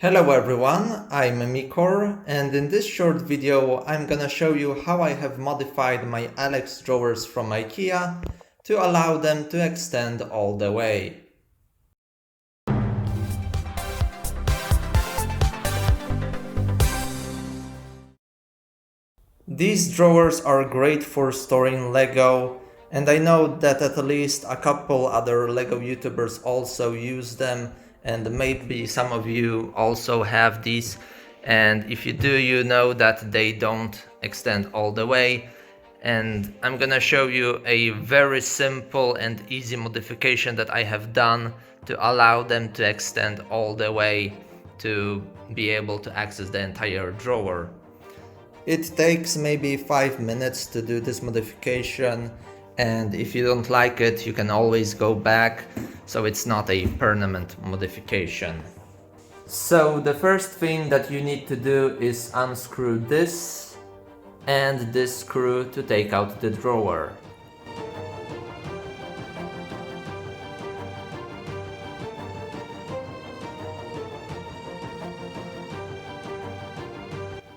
Hello everyone, I'm Mikor, and in this short video I'm gonna show you how I have modified my Alex drawers from IKEA to allow them to extend all the way. These drawers are great for storing Lego, and I know that at least a couple other Lego YouTubers also use them, and maybe some of you also have these, and if you do, you know that they don't extend all the way. And I'm gonna show you a very simple and easy modification that I have done to allow them to extend all the way to be able to access the entire drawer. It takes maybe 5 minutes to do this modification, and if you don't like it, you can always go back, so it's not a permanent modification. So the first thing that you need to do is unscrew this and this screw to take out the drawer.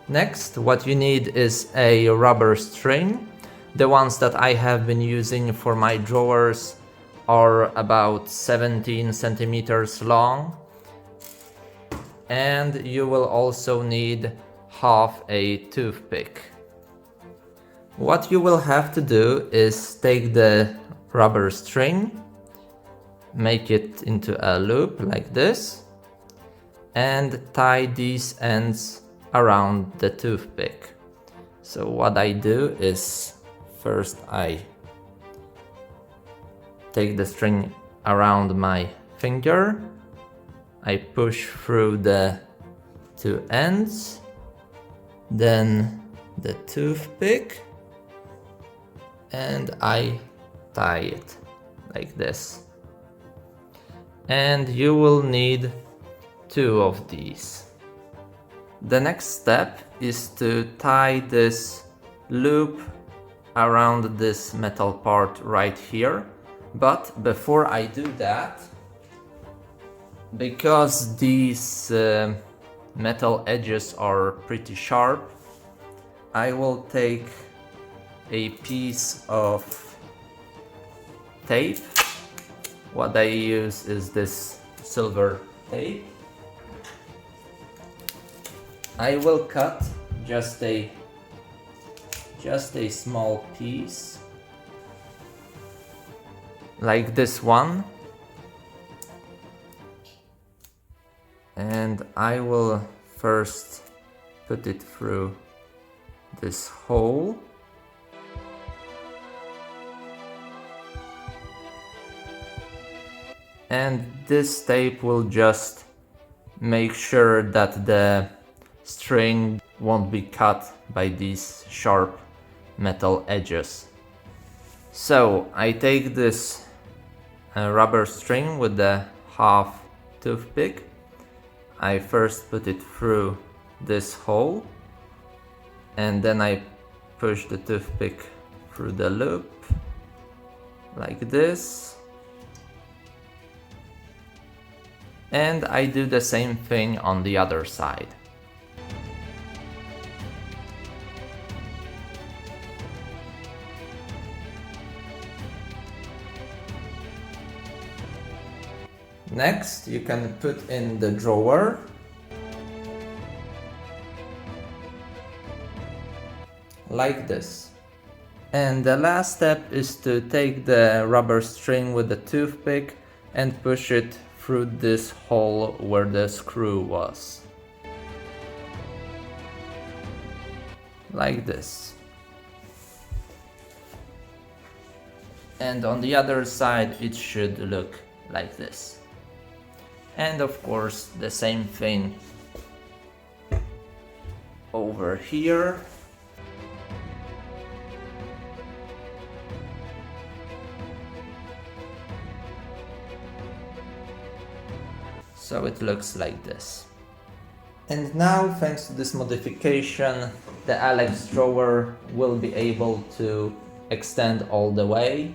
Next, what you need is a rubber string. The ones that I have been using for my drawers are about 17 centimeters long. And you will also need half a toothpick. What you will have to do is take the rubber string, make it into a loop like this, and tie these ends around the toothpick. So what I do is first I take the string around my finger, I push through the two ends, then the toothpick, and I tie it like this. And you will need two of these. The next step is to tie this loop around this metal part right here. But before I do that, because these metal edges are pretty sharp, I will take a piece of tape. What I use is this silver tape. I will cut just a small piece like this one, and I will first put it through this hole. And this tape will just make sure that the string won't be cut by these sharp metal edges. So I take this rubber string with the half toothpick. I first put it through this hole, and then I push the toothpick through the loop like this. And I do the same thing on the other side. Next, you can put in the drawer. Like this. And the last step is to take the rubber string with the toothpick and push it through this hole where the screw was. Like this. And on the other side it should look like this. And of course the same thing over here. So it looks like this. And now, thanks to this modification, the Alex drawer will be able to extend all the way.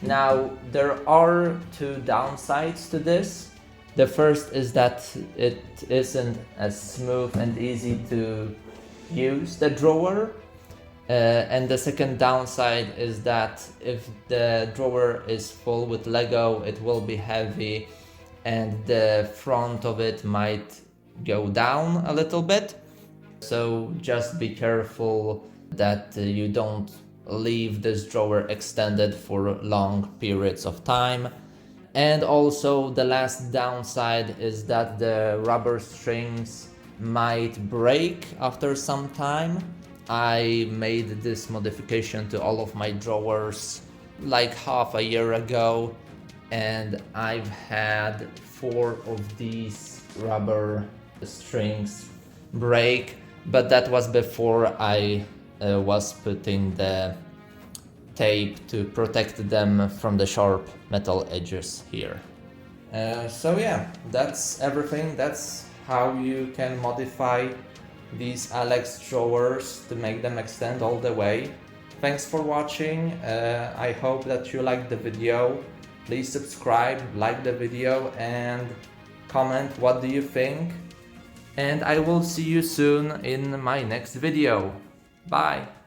Now, there are two downsides to this. The first is that it isn't as smooth and easy to use, the drawer. And the second downside is that if the drawer is full with Lego, it will be heavy and the front of it might go down a little bit. So just be careful that you don't leave this drawer extended for long periods of time. And also the last downside is that the rubber strings might break after some time. I made this modification to all of my drawers like half a year ago, and I've had 4 of these rubber strings break, but that was before I was putting the tape to protect them from the sharp metal edges here. So yeah, that's everything. That's how you can modify these Alex drawers to make them extend all the way. Thanks for watching. I hope that you liked the video. Please subscribe, like the video, and comment what do you think. And I will see you soon in my next video. Bye!